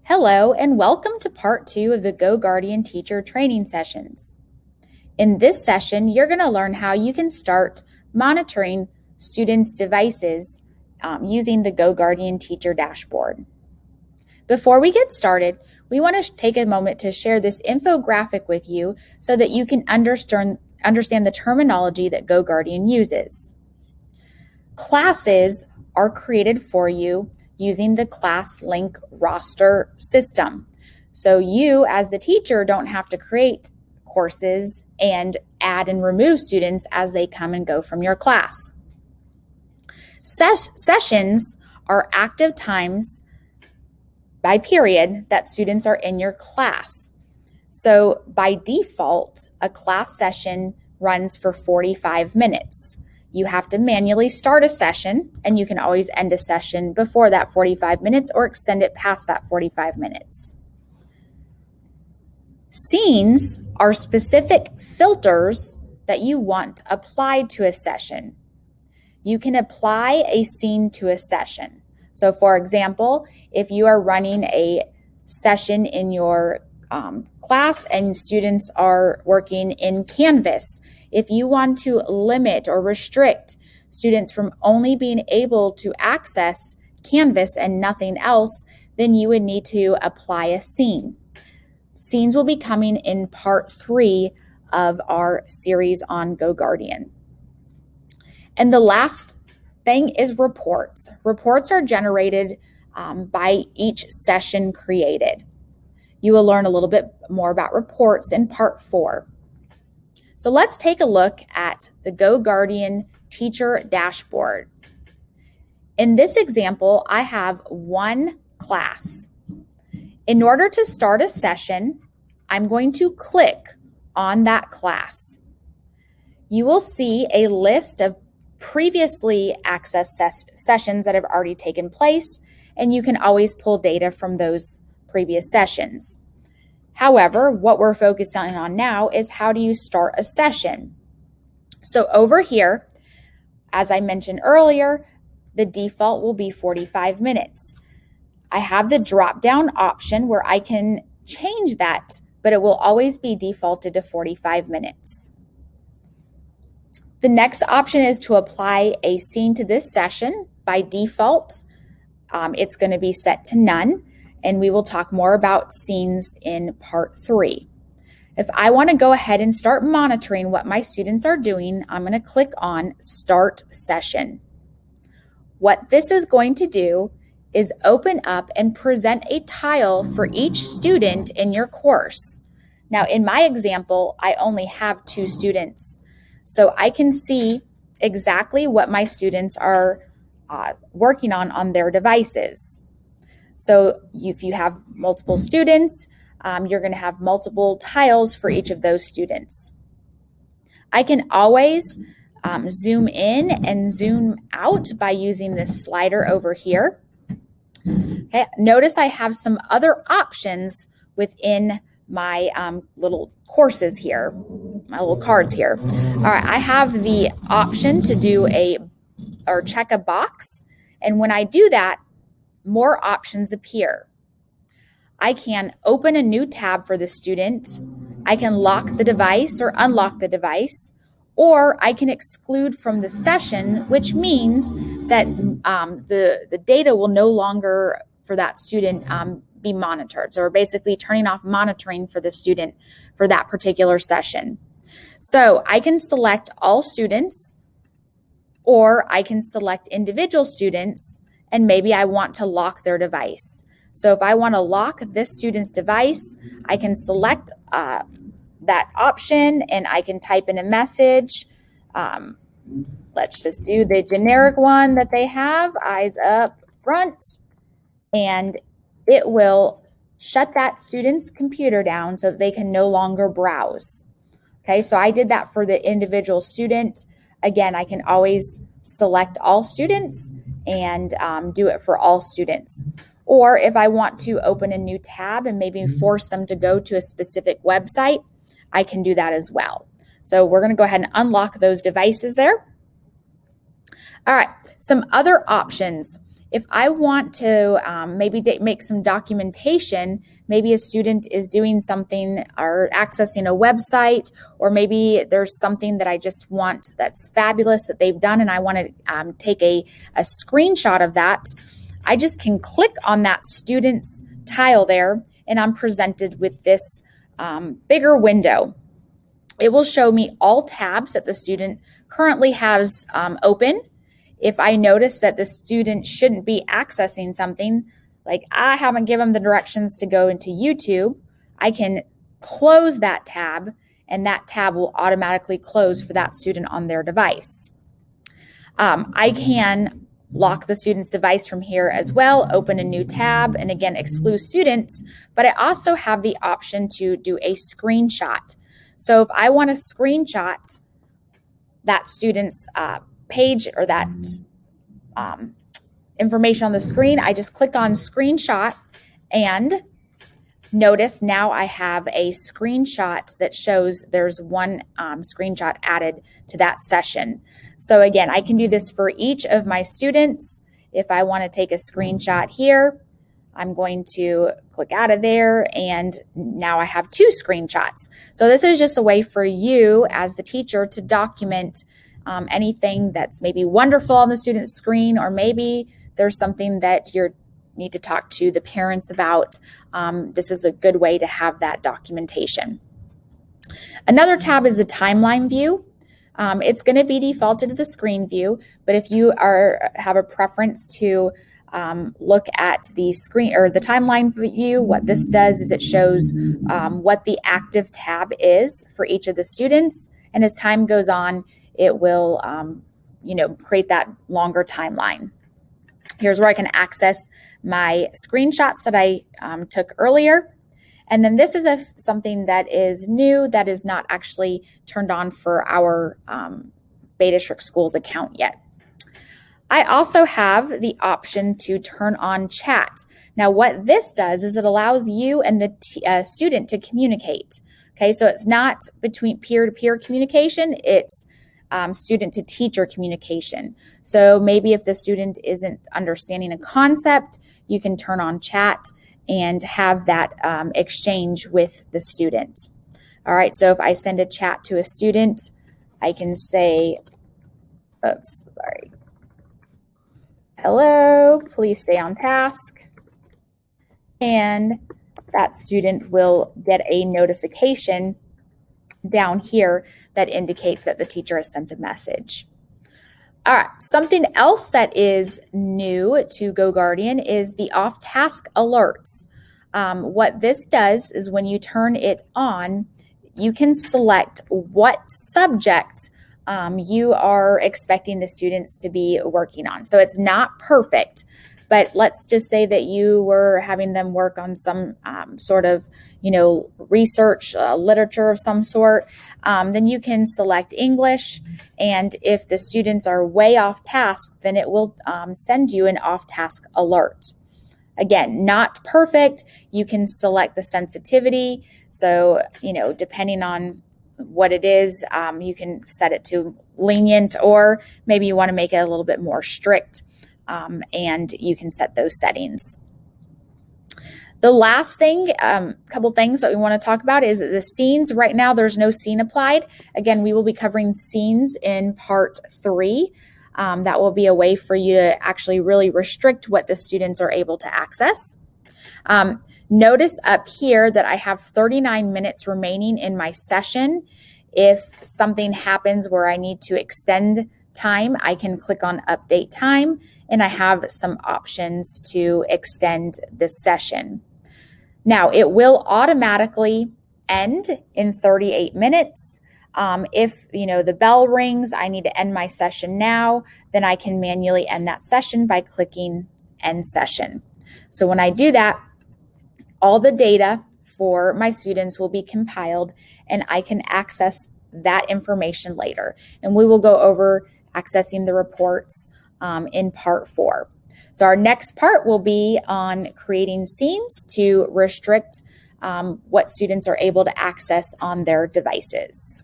Hello and welcome to part 2 of the GoGuardian teacher training sessions. In this session, you're going to learn how you can start monitoring students' devices using the GoGuardian teacher dashboard. Before we get started, we want to take a moment to share this infographic with you so that you can understand the terminology that GoGuardian uses. Classes are created for you using the class link roster system. So you, as the teacher, don't have to create courses and add and remove students as they come and go from your class. Sessions are active times by period that students are in your class. So by default, a class session runs for 45 minutes. You have to manually start a session, and you can always end a session before that 45 minutes or extend it past that 45 minutes. Scenes are specific filters that you want applied to a session. You can apply a scene to a session. So for example, if you are running a session in your class and students are working in Canvas, if you want to limit or restrict students from only being able to access Canvas and nothing else, then you would need to apply a scene. Scenes will be coming in part 3 of our series on GoGuardian. And the last thing is reports. Reports are generated by each session created. You will learn a little bit more about reports in part 4. So let's take a look at the GoGuardian teacher dashboard. In this example, I have one class. In order to start a session, I'm going to click on that class. You will see a list of previously accessed sessions that have already taken place, and you can always pull data from those previous sessions. However, what we're focusing on now is how do you start a session? So over here, as I mentioned earlier, the default will be 45 minutes. I have the drop-down option where I can change that, but it will always be defaulted to 45 minutes. The next option is to apply a scene to this session. By default, it's going to be set to none. And we will talk more about scenes in part 3. If I want to go ahead and start monitoring what my students are doing, I'm going to click on Start Session. What this is going to do is open up and present a tile for each student in your course. Now, in my example, I only have 2 students, so I can see exactly what my students are working on their devices. So if you have multiple students, you're going to have multiple tiles for each of those students. I can always zoom in and zoom out by using this slider over here. Okay, notice I have some other options within my little courses here, my little cards here. All right, I have the option to do check a box, and when I do that, more options appear. I can open a new tab for the student. I can lock the device or unlock the device, or I can exclude from the session, which means that the data will no longer for that student be monitored. So we're basically turning off monitoring for the student for that particular session. So I can select all students, or I can select individual students, and maybe I want to lock their device. So if I want to lock this student's device, I can select that option and I can type in a message. Let's just do the generic one that they have, eyes up front, and it will shut that student's computer down so that they can no longer browse. Okay, so I did that for the individual student. Again, I can always select all students and do it for all students. Or if I want to open a new tab and maybe force them to go to a specific website, I can do that as well. So we're going to go ahead and unlock those devices there. All right, some other options. If I want to maybe make some documentation, maybe a student is doing something or accessing a website, or maybe there's something that I just want that's fabulous that they've done and I want to take a screenshot of that, I just can click on that student's tile there and I'm presented with this bigger window. It will show me all tabs that the student currently has open. If I notice that the student shouldn't be accessing something, like I haven't given them the directions to go into YouTube, I can close that tab and that tab will automatically close for that student on their device. I can lock the student's device from here as well, open a new tab, and again, exclude students, but I also have the option to do a screenshot. So if I want to screenshot that student's page or that information on the screen, I just click on screenshot and notice now I have a screenshot that shows there's one screenshot added to that session. So again, I can do this for each of my students. If I want to take a screenshot here, I'm going to click out of there and now I have 2 screenshots. So this is just a way for you as the teacher to document anything that's maybe wonderful on the student's screen, or maybe there's something that you need to talk to the parents about. This is a good way to have that documentation. Another tab is the timeline view. It's going to be defaulted to the screen view, but if you have a preference to look at the screen or the timeline view, what this does is it shows what the active tab is for each of the students, and as time goes on, it will create that longer timeline. Here's where I can access my screenshots that I took earlier. And then this is something that is new that is not actually turned on for our Beta District Schools account yet. I also have the option to turn on chat. Now what this does is it allows you and the student to communicate. Okay, so it's not between peer-to-peer communication, it's student to teacher communication. So maybe if the student isn't understanding a concept, you can turn on chat and have that exchange with the student. All right, so if I send a chat to a student, I can say, hello, please stay on task. And that student will get a notification down here that indicates that the teacher has sent a message. All right, something else that is new to GoGuardian is the off-task alerts. What this does is when you turn it on, you can select what subject you are expecting the students to be working on. So it's not perfect, but let's just say that you were having them work on some sort of, research, literature of some sort, then you can select English. And if the students are way off task, then it will send you an off-task alert. Again, not perfect. You can select the sensitivity. So, depending on what it is, you can set it to lenient, or maybe you want to make it a little bit more strict, and you can set those settings. The last thing, couple things that we want to talk about is the scenes. Right now, there's no scene applied. Again, we will be covering scenes in part 3. That will be a way for you to actually really restrict what the students are able to access. Notice up here that I have 39 minutes remaining in my session. If something happens where I need to extend time, I can click on update time, and I have some options to extend this session. Now, it will automatically end in 38 minutes. If the bell rings, I need to end my session now, then I can manually end that session by clicking end session. So when I do that, all the data for my students will be compiled and I can access that information later. And we will go over accessing the reports in part 4. So our next part will be on creating scenes to restrict what students are able to access on their devices.